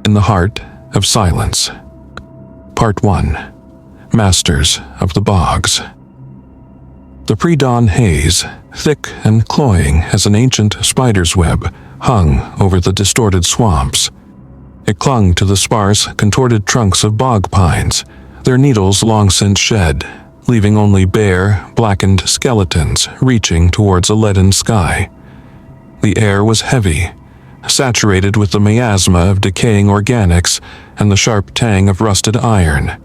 in the heart of silence. Part 1. Masters of the Bogs. The pre-dawn haze, thick and cloying as an ancient spider's web, hung over the distorted swamps. It clung to the sparse, contorted trunks of bog pines, their needles long since shed, leaving only bare, blackened skeletons reaching towards a leaden sky. The air was heavy, saturated with the miasma of decaying organics and the sharp tang of rusted iron.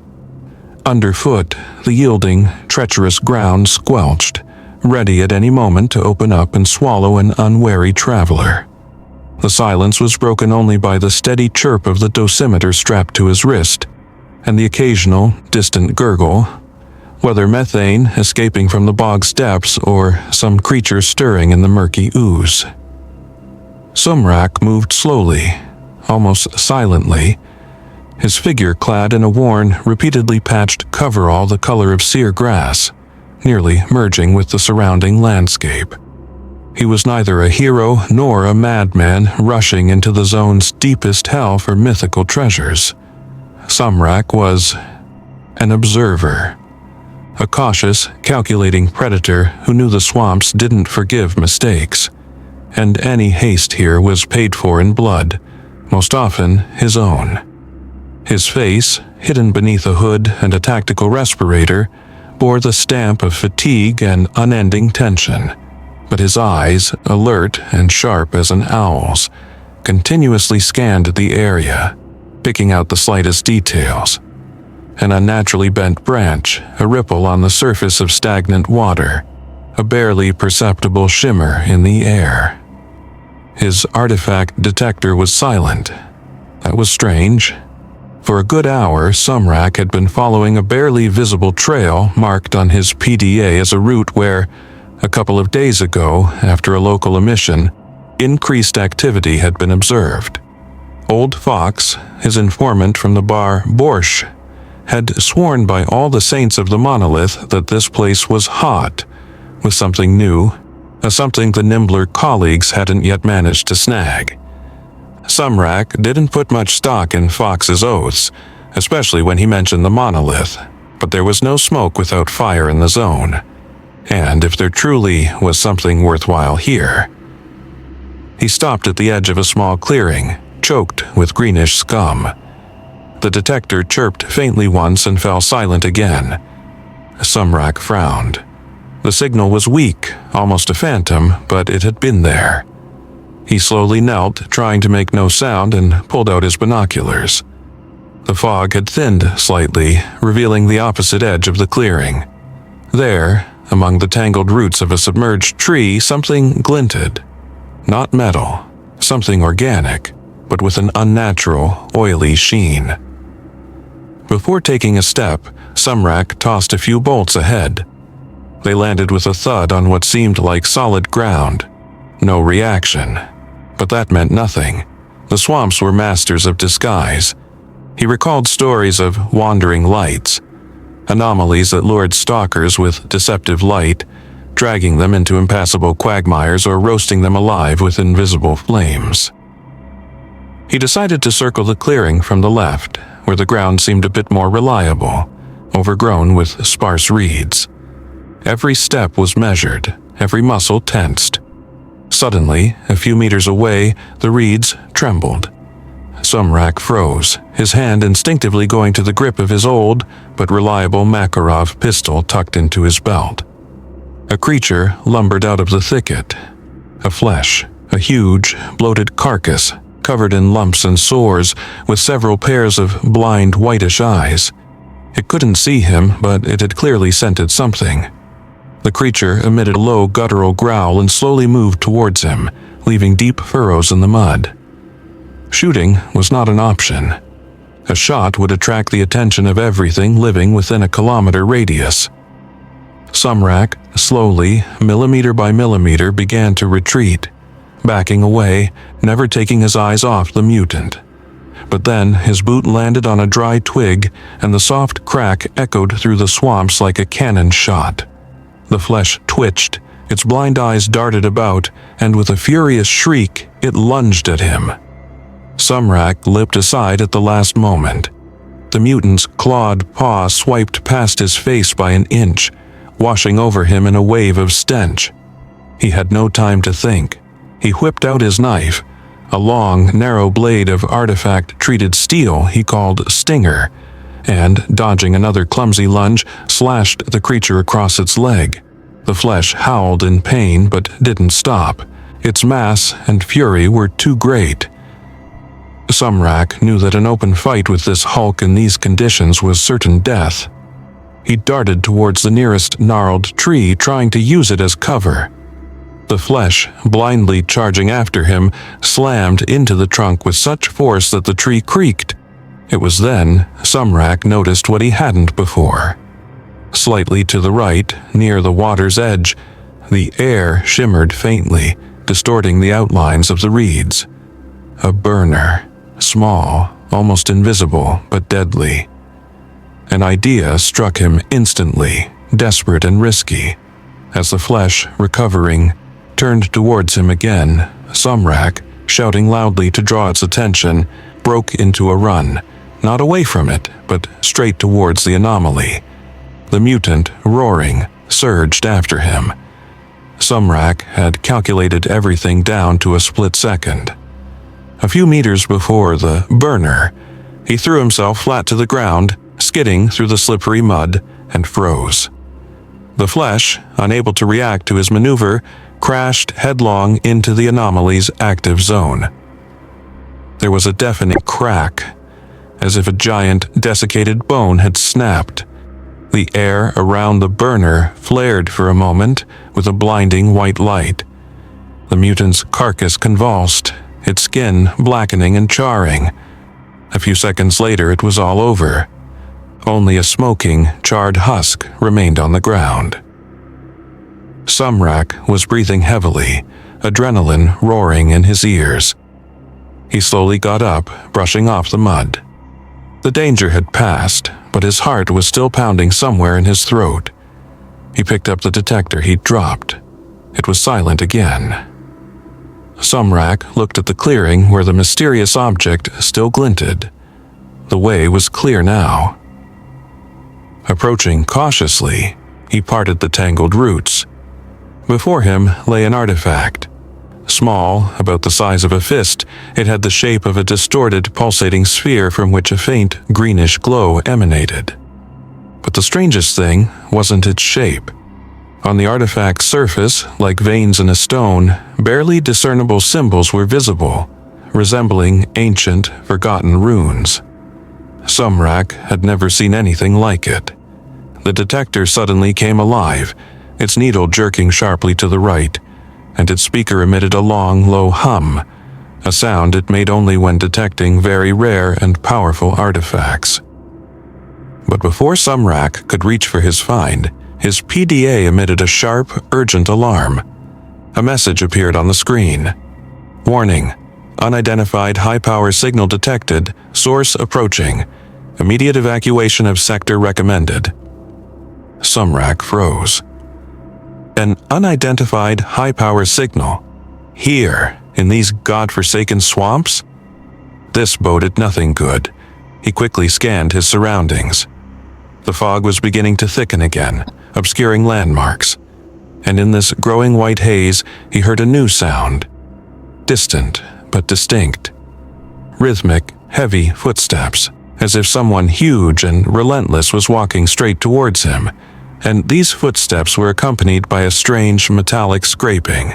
Underfoot, the yielding, treacherous ground squelched, ready at any moment to open up and swallow an unwary traveler. The silence was broken only by the steady chirp of the dosimeter strapped to his wrist, and the occasional, distant gurgle, whether methane escaping from the bog's depths or some creature stirring in the murky ooze. Sumrak moved slowly, almost silently, his figure clad in a worn, repeatedly patched coverall the color of sere grass, nearly merging with the surrounding landscape. He was neither a hero nor a madman rushing into the zone's deepest hell for mythical treasures. Sumrak was an observer, a cautious, calculating predator who knew the swamps didn't forgive mistakes, and any haste here was paid for in blood, most often his own. His face, hidden beneath a hood and a tactical respirator, bore the stamp of fatigue and unending tension, but his eyes, alert and sharp as an owl's, continuously scanned the area, picking out the slightest details. An unnaturally bent branch, a ripple on the surface of stagnant water, a barely perceptible shimmer in the air. His artifact detector was silent. That was strange. For a good hour, Sumrak had been following a barely visible trail marked on his PDA as a route where, a couple of days ago, after a local emission, increased activity had been observed. Old Fox, his informant from the bar Borscht, had sworn by all the saints of the monolith that this place was hot, with something new, something the nimbler colleagues hadn't yet managed to snag. Sumrak didn't put much stock in Fox's oaths, especially when he mentioned the monolith, but there was no smoke without fire in the zone. And if there truly was something worthwhile here. He stopped at the edge of a small clearing, choked with greenish scum. The detector chirped faintly once and fell silent again. Sumrak frowned. The signal was weak, almost a phantom, but it had been there. He slowly knelt, trying to make no sound, and pulled out his binoculars. The fog had thinned slightly, revealing the opposite edge of the clearing. There, among the tangled roots of a submerged tree, something glinted. Not metal, something organic, but with an unnatural, oily sheen. Before taking a step, Sumrak tossed a few bolts ahead. They landed with a thud on what seemed like solid ground. No reaction. But that meant nothing. The swamps were masters of disguise. He recalled stories of wandering lights, anomalies that lured stalkers with deceptive light, dragging them into impassable quagmires or roasting them alive with invisible flames. He decided to circle the clearing from the left, where the ground seemed a bit more reliable, overgrown with sparse reeds. Every step was measured, every muscle tensed. Suddenly, a few meters away, the reeds trembled. Sumrak froze, his hand instinctively going to the grip of his old but reliable Makarov pistol tucked into his belt. A creature lumbered out of the thicket. A huge, bloated carcass, covered in lumps and sores, with several pairs of blind whitish eyes. It couldn't see him, but it had clearly scented something. The creature emitted a low guttural growl and slowly moved towards him, leaving deep furrows in the mud. Shooting was not an option. A shot would attract the attention of everything living within a kilometer radius. Sumrak, slowly, millimeter by millimeter, began to retreat, backing away, never taking his eyes off the mutant. But then his boot landed on a dry twig, and the soft crack echoed through the swamps like a cannon shot. The flesh twitched, its blind eyes darted about, and with a furious shriek, it lunged at him. Sumrak leapt aside at the last moment. The mutant's clawed paw swiped past his face by an inch, washing over him in a wave of stench. He had no time to think. He whipped out his knife, a long, narrow blade of artifact-treated steel he called Stinger, and, dodging another clumsy lunge, slashed the creature across its leg. The flesh howled in pain but didn't stop. Its mass and fury were too great. Sumrak knew that an open fight with this hulk in these conditions was certain death. He darted towards the nearest gnarled tree, trying to use it as cover. The flesh, blindly charging after him, slammed into the trunk with such force that the tree creaked. It was then Sumrak noticed what he hadn't before. Slightly to the right, near the water's edge, the air shimmered faintly, distorting the outlines of the reeds. A burner, small, almost invisible, but deadly. An idea struck him instantly, desperate and risky. As the flesh, recovering, turned towards him again, Sumrak, shouting loudly to draw its attention, broke into a run, not away from it, but straight towards the anomaly. The mutant, roaring, surged after him. Sumrak had calculated everything down to a split second. A few meters before the burner, he threw himself flat to the ground, skidding through the slippery mud, and froze. The flesh, unable to react to his maneuver, crashed headlong into the anomaly's active zone. There was a deafening crack, as if a giant, desiccated bone had snapped. The air around the burner flared for a moment with a blinding white light. The mutant's carcass convulsed, its skin blackening and charring. A few seconds later, it was all over. Only a smoking, charred husk remained on the ground. Sumrak was breathing heavily, adrenaline roaring in his ears. He slowly got up, brushing off the mud. The danger had passed, but his heart was still pounding somewhere in his throat. He picked up the detector he'd dropped. It was silent again. Sumrak looked at the clearing where the mysterious object still glinted. The way was clear now. Approaching cautiously, he parted the tangled roots. Before him lay an artifact. Small, about the size of a fist, it had the shape of a distorted, pulsating sphere from which a faint, greenish glow emanated. But the strangest thing wasn't its shape. On the artifact's surface, like veins in a stone, barely discernible symbols were visible, resembling ancient, forgotten runes. Sumrak had never seen anything like it. The detector suddenly came alive, its needle jerking sharply to the right, and its speaker emitted a long, low hum, a sound it made only when detecting very rare and powerful artifacts. But before Sumrak could reach for his find, his PDA emitted a sharp, urgent alarm. A message appeared on the screen. Warning: unidentified high-power signal detected, source approaching. Immediate evacuation of sector recommended. Sumrak froze. An unidentified high-power signal? Here, in these godforsaken swamps? This boded nothing good. He quickly scanned his surroundings. The fog was beginning to thicken again, obscuring landmarks. And in this growing white haze, he heard a new sound. Distant, but distinct. Rhythmic, heavy footsteps, as if someone huge and relentless was walking straight towards him. And these footsteps were accompanied by a strange metallic scraping,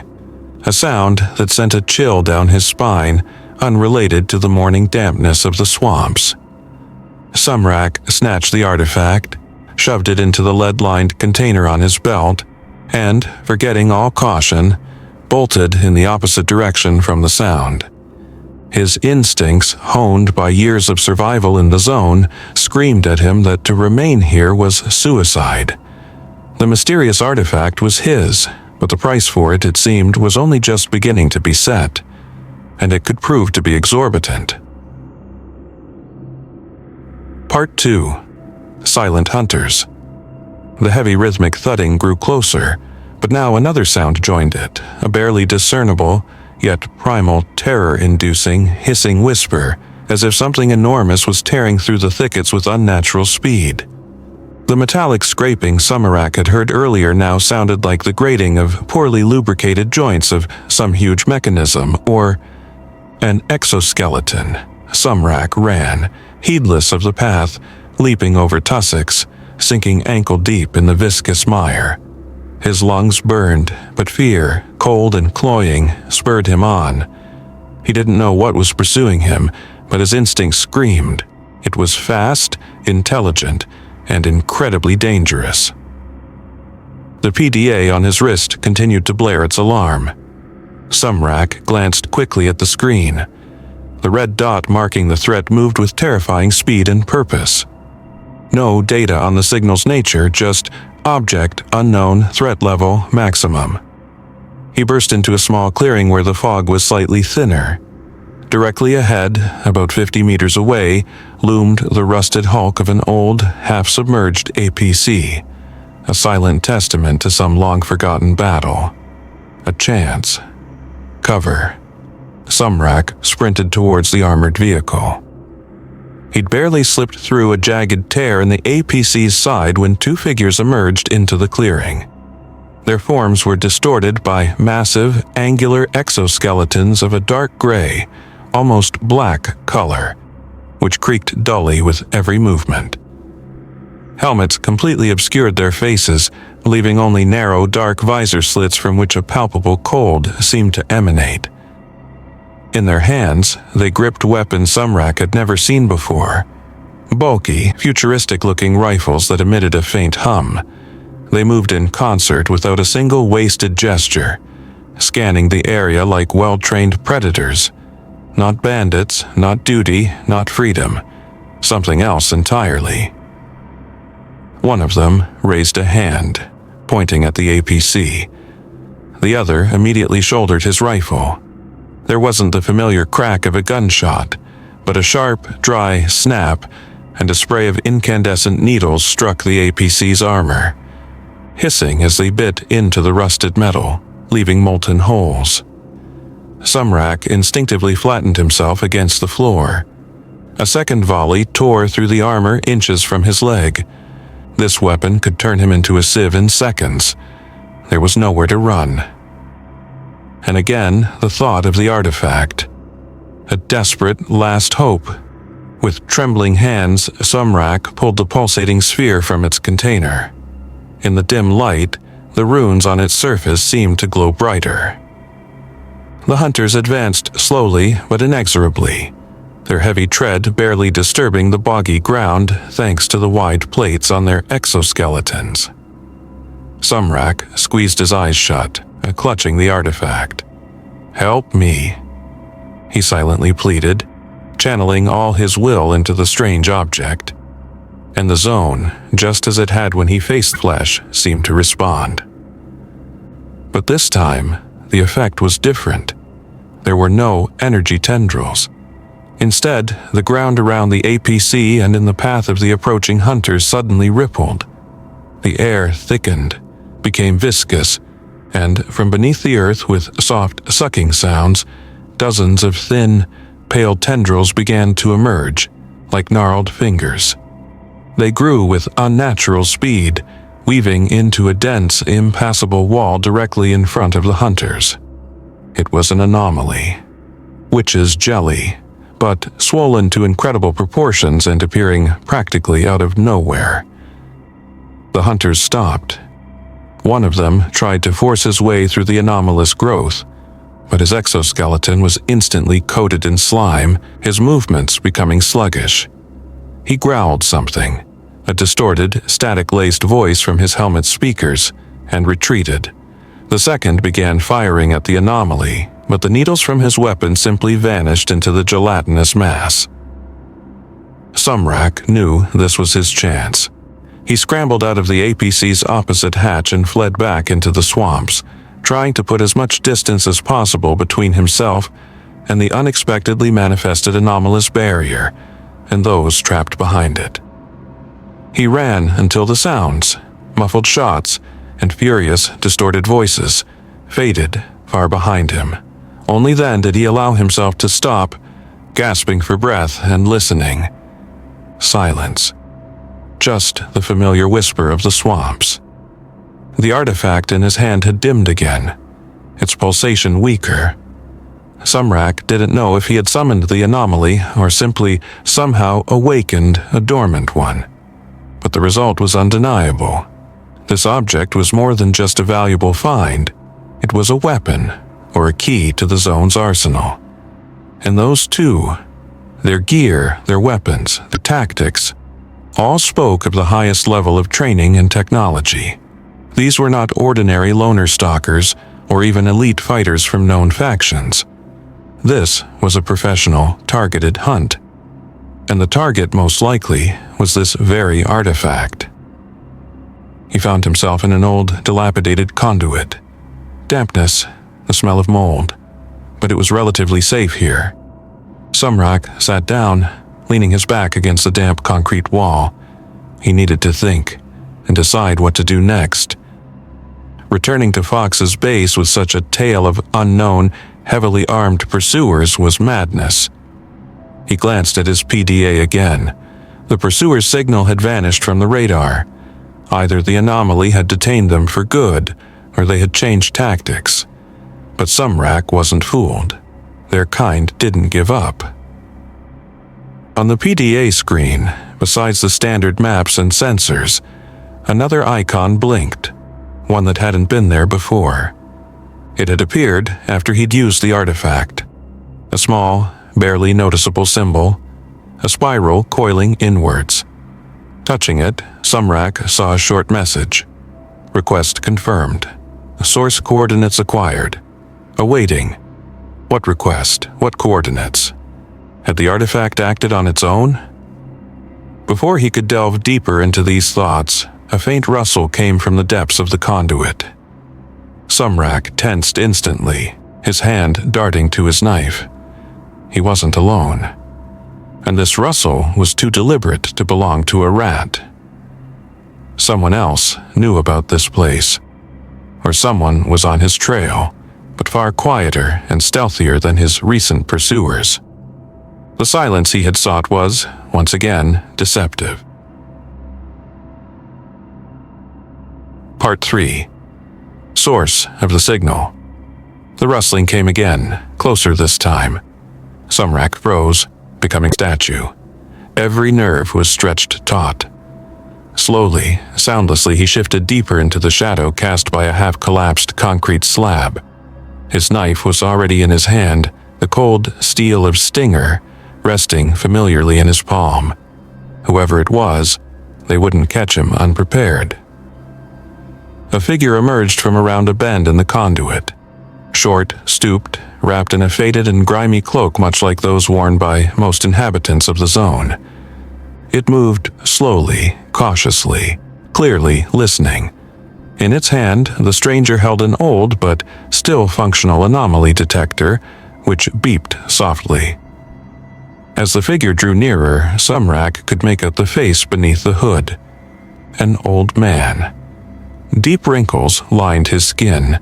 a sound that sent a chill down his spine, unrelated to the morning dampness of the swamps. Sumrak snatched the artifact, shoved it into the lead-lined container on his belt, and, forgetting all caution, bolted in the opposite direction from the sound. His instincts, honed by years of survival in the zone, screamed at him that to remain here was suicide. The mysterious artifact was his, but the price for it, it seemed, was only just beginning to be set, and it could prove to be exorbitant. Part 2. Silent Hunters. The heavy rhythmic thudding grew closer, but now another sound joined it, a barely discernible, yet primal, terror-inducing, hissing whisper, as if something enormous was tearing through the thickets with unnatural speed. The metallic scraping Sumrak had heard earlier now sounded like the grating of poorly lubricated joints of some huge mechanism, or an exoskeleton. Sumrak ran, heedless of the path, leaping over tussocks, sinking ankle-deep in the viscous mire. His lungs burned, but fear, cold and cloying, spurred him on. He didn't know what was pursuing him, but his instincts screamed. It was fast, intelligent, and incredibly dangerous. The PDA on his wrist continued to blare its alarm. Sumrak glanced quickly at the screen. The red dot marking the threat moved with terrifying speed and purpose. No data on the signal's nature, just object unknown, threat level maximum. He burst into a small clearing where the fog was slightly thinner. Directly ahead, about 50 meters away, loomed the rusted hulk of an old, half-submerged APC, a silent testament to some long-forgotten battle. A chance. Cover. Sumrak sprinted towards the armored vehicle. He'd barely slipped through a jagged tear in the APC's side when two figures emerged into the clearing. Their forms were distorted by massive, angular exoskeletons of a dark gray, almost black color, which creaked dully with every movement. Helmets completely obscured their faces, leaving only narrow, dark visor slits from which a palpable cold seemed to emanate. In their hands, they gripped weapons Sumrak had never seen before. Bulky, futuristic-looking rifles that emitted a faint hum. They moved in concert without a single wasted gesture, scanning the area like well-trained predators. Not bandits, not duty, not freedom. Something else entirely. One of them raised a hand, pointing at the APC. The other immediately shouldered his rifle. There wasn't the familiar crack of a gunshot, but a sharp, dry snap, and a spray of incandescent needles struck the APC's armor, hissing as they bit into the rusted metal, leaving molten holes. Sumrak instinctively flattened himself against the floor. A second volley tore through the armor inches from his leg. This weapon could turn him into a sieve in seconds. There was nowhere to run. And again, the thought of the artifact. A desperate last hope. With trembling hands, Sumrak pulled the pulsating sphere from its container. In the dim light, the runes on its surface seemed to glow brighter. The hunters advanced slowly but inexorably, their heavy tread barely disturbing the boggy ground thanks to the wide plates on their exoskeletons. Sumrak squeezed his eyes shut, clutching the artifact. "Help me," he silently pleaded, channeling all his will into the strange object. And the zone, just as it had when he faced flesh, seemed to respond. But this time, the effect was different. There were no energy tendrils. Instead, the ground around the APC and in the path of the approaching hunters suddenly rippled. The air thickened, became viscous, and from beneath the earth with soft sucking sounds, dozens of thin, pale tendrils began to emerge, like gnarled fingers. They grew with unnatural speed, weaving into a dense, impassable wall directly in front of the hunters. It was an anomaly. Witch's jelly, but swollen to incredible proportions and appearing practically out of nowhere. The hunters stopped. One of them tried to force his way through the anomalous growth, but his exoskeleton was instantly coated in slime, his movements becoming sluggish. He growled something, a distorted, static-laced voice from his helmet's speakers, and retreated. The second began firing at the anomaly, but the needles from his weapon simply vanished into the gelatinous mass. Sumrak knew this was his chance. He scrambled out of the APC's opposite hatch and fled back into the swamps, trying to put as much distance as possible between himself and the unexpectedly manifested anomalous barrier and those trapped behind it. He ran until the sounds, muffled shots, and furious, distorted voices faded far behind him, Only then did he allow himself to stop, gasping for breath and listening. Silence. Just the familiar whisper of the swamps. The artifact in his hand had dimmed again, its pulsation weaker. Sumrak didn't know if he had summoned the anomaly or simply somehow awakened a dormant one. But the result was undeniable. This object was more than just a valuable find. It was a weapon, or a key to the zone's arsenal. And those two, their gear, their weapons, their tactics, all spoke of the highest level of training and technology. These were not ordinary loner stalkers or even elite fighters from known factions. This was a professional, targeted hunt. And the target, most likely, was this very artifact. He found himself in an old, dilapidated conduit. Dampness, the smell of mold. But it was relatively safe here. Sumrak sat down, leaning his back against the damp concrete wall. He needed to think and decide what to do next. Returning to Fox's base with such a tale of unknown, heavily armed pursuers was madness. He glanced at his PDA again. The pursuer's signal had vanished from the radar. Either the anomaly had detained them for good, or they had changed tactics. But Sumrak wasn't fooled. Their kind didn't give up. On the PDA screen, besides the standard maps and sensors, another icon blinked, one that hadn't been there before. It had appeared after he'd used the artifact. A small, barely noticeable symbol, a spiral coiling inwards. Touching it, Sumrak saw a short message. Request confirmed. Source coordinates acquired. Awaiting. What request? What coordinates? Had the artifact acted on its own? Before he could delve deeper into these thoughts, a faint rustle came from the depths of the conduit. Sumrak tensed instantly, his hand darting to his knife. He wasn't alone. And this rustle was too deliberate to belong to a rat. Someone else knew about this place. Or someone was on his trail, but far quieter and stealthier than his recent pursuers. The silence he had sought was, once again, deceptive. Part 3. Source of the signal. The rustling came again, closer this time. Sumrak froze, becoming statue. Every nerve was stretched taut. Slowly, soundlessly, he shifted deeper into the shadow cast by a half-collapsed concrete slab. His knife was already in his hand, the cold steel of Stinger resting familiarly in his palm. Whoever it was, they wouldn't catch him unprepared. A figure emerged from around a bend in the conduit. Short, stooped, wrapped in a faded and grimy cloak much like those worn by most inhabitants of the zone. It moved slowly, cautiously, clearly listening. In its hand, the stranger held an old but still functional anomaly detector, which beeped softly. As the figure drew nearer, Sumrak could make out the face beneath the hood. An old man. Deep wrinkles lined his skin,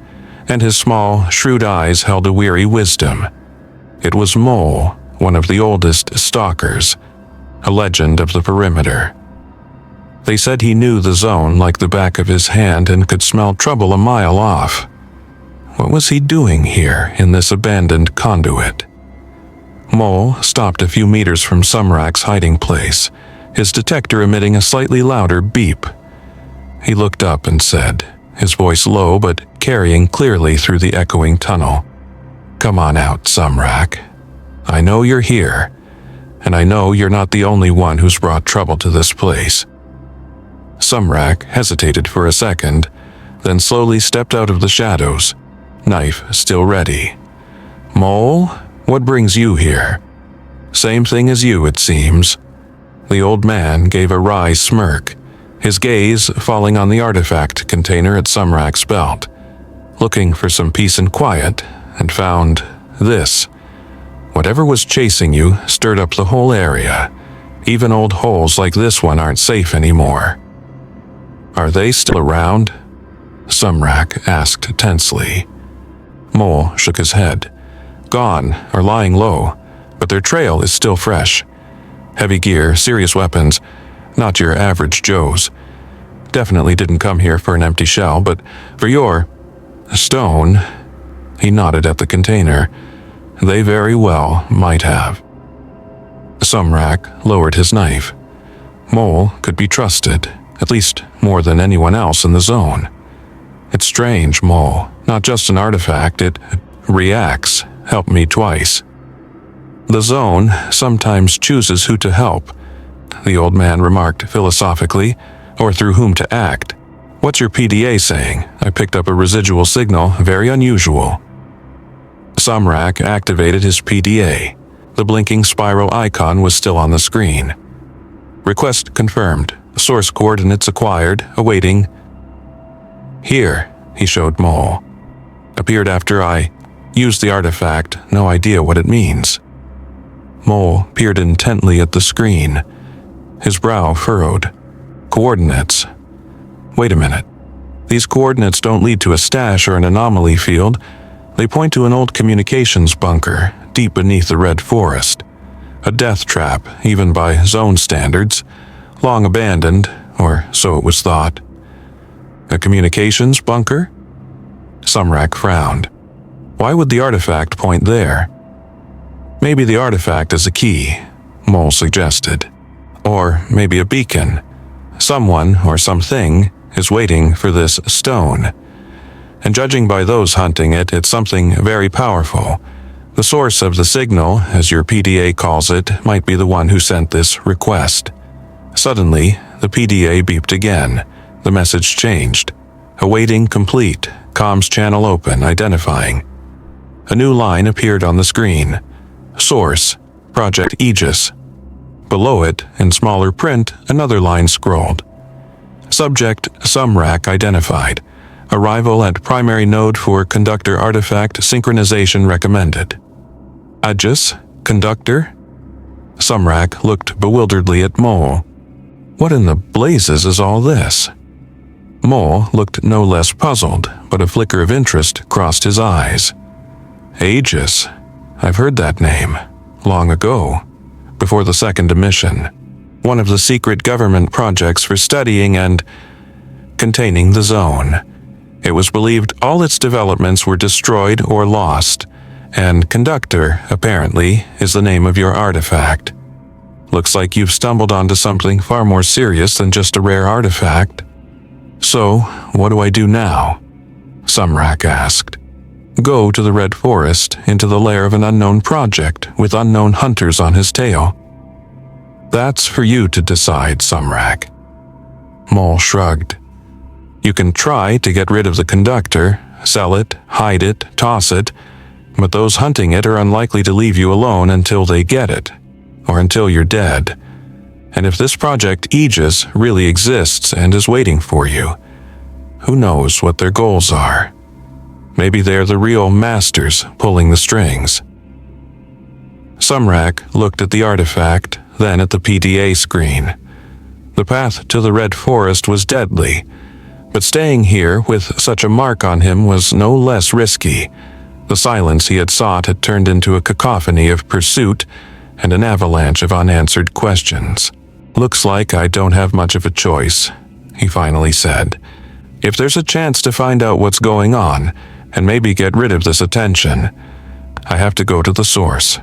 and his small, shrewd eyes held a weary wisdom. It was Mole, one of the oldest stalkers, a legend of the perimeter. They said he knew the zone like the back of his hand and could smell trouble a mile off. What was he doing here in this abandoned conduit? Mole stopped a few meters from Sumrak's hiding place, his detector emitting a slightly louder beep. He looked up and said, his voice low but carrying clearly through the echoing tunnel, "Come on out, Sumrak. I know you're here, and I know you're not the only one who's brought trouble to this place." Sumrak hesitated for a second, then slowly stepped out of the shadows, knife still ready. "Mole, what brings you here?" "Same thing as you, it seems." The old man gave a wry smirk, his gaze falling on the artifact container at Sumrak's belt. Looking for some peace and quiet, and found this. Whatever was chasing you stirred up the whole area. Even old holes like this one aren't safe anymore. "Are they still around?" Sumrak asked tensely. Mole shook his head. gone or lying low, but their trail is still fresh. Heavy gear, serious weapons, not your average Joes. Definitely didn't come here for an empty shell, but for your stone, he nodded at the container. They very well might have. Sumrak lowered his knife. Mole could be trusted, at least more than anyone else in the zone. It's strange, Mole. Not just an artifact, it reacts. Helped me twice. The zone sometimes chooses who to help, the old man remarked philosophically, or through whom to act. What's your PDA saying? I picked up a residual signal, very unusual. Sumrak activated his PDA. The blinking spiral icon was still on the screen. Request confirmed. Source coordinates acquired, awaiting. Here, he showed Mole. Appeared after I used the artifact, no idea what it means. Mole peered intently at the screen. His brow furrowed. Coordinates. Wait a minute. These coordinates don't lead to a stash or an anomaly field. They point to an old communications bunker, deep beneath the red forest. A death trap, even by zone standards. Long abandoned, or so it was thought. A communications bunker? Sumrak frowned. Why would the artifact point there? Maybe the artifact is a key, Mole suggested. Or maybe a beacon. Someone or something is waiting for this stone. And judging by those hunting it, it's something very powerful. The source of the signal, as your PDA calls it, might be the one who sent this request. Suddenly, the PDA beeped again. The message changed. Awaiting complete. Comms channel open, identifying. A new line appeared on the screen. Source, Project Aegis. Below it, in smaller print, another line scrolled. Subject, Sumrak identified. Arrival at primary node for Conductor artifact synchronization recommended. Aegis? Conductor? Sumrak looked bewilderedly at Mole. What in the blazes is all this? Mole looked no less puzzled, but a flicker of interest crossed his eyes. Aegis. I've heard that name. Long ago. Before the second emission. One of the secret government projects for studying and containing the zone. It was believed all its developments were destroyed or lost, and Conductor, apparently, is the name of your artifact. Looks like you've stumbled onto something far more serious than just a rare artifact. So, what do I do now? Sumrak asked. Go to the Red Forest, into the lair of an unknown project with unknown hunters on his tail. That's for you to decide, Sumrak. Mole shrugged. You can try to get rid of the Conductor, sell it, hide it, toss it, but those hunting it are unlikely to leave you alone until they get it, or until you're dead. And if this Project Aegis really exists and is waiting for you, who knows what their goals are? Maybe they're the real masters pulling the strings. Sumrak looked at the artifact, then at the PDA screen. The path to the Red Forest was deadly, but staying here with such a mark on him was no less risky. The silence he had sought had turned into a cacophony of pursuit and an avalanche of unanswered questions. Looks like I don't have much of a choice, he finally said. If there's a chance to find out what's going on, and maybe get rid of this attention, I have to go to the source.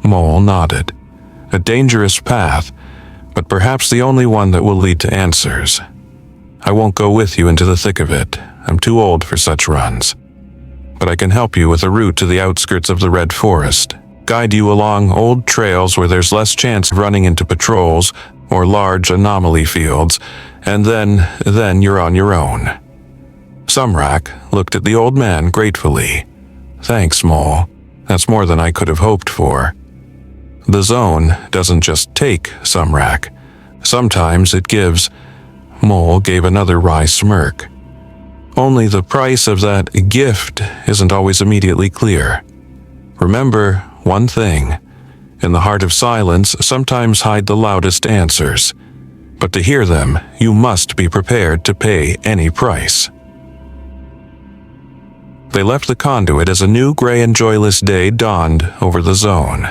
Mole nodded. A dangerous path, but perhaps the only one that will lead to answers. I won't go with you into the thick of it. I'm too old for such runs. But I can help you with a route to the outskirts of the Red Forest. Guide you along old trails where there's less chance of running into patrols or large anomaly fields, and then you're on your own. Sumrak looked at the old man gratefully. Thanks, Mole. That's more than I could have hoped for. The zone doesn't just take, Sumrak. Sometimes it gives. Mole gave another wry smirk. Only the price of that gift isn't always immediately clear. Remember one thing. In the heart of silence sometimes hide the loudest answers. But to hear them, you must be prepared to pay any price. They left the conduit as a new gray and joyless day dawned over the zone.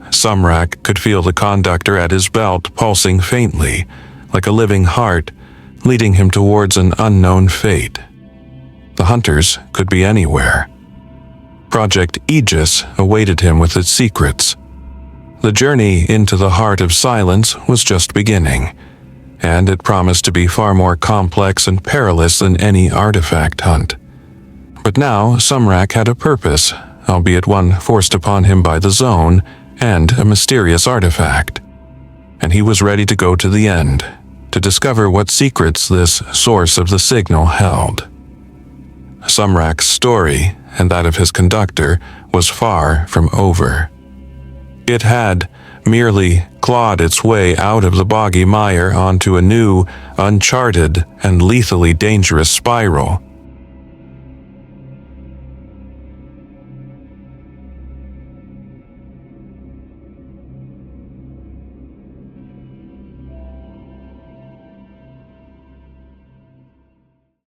Sumrak could feel the conductor at his belt pulsing faintly, like a living heart, leading him towards an unknown fate. The hunters could be anywhere. Project Aegis awaited him with its secrets. The journey into the heart of silence was just beginning, and it promised to be far more complex and perilous than any artifact hunt. But now Sumrak had a purpose, albeit one forced upon him by the zone and a mysterious artifact. And he was ready to go to the end, to discover what secrets this source of the signal held. Sumrak's story, and that of his conductor, was far from over. It had merely clawed its way out of the boggy mire onto a new, uncharted, and lethally dangerous spiral,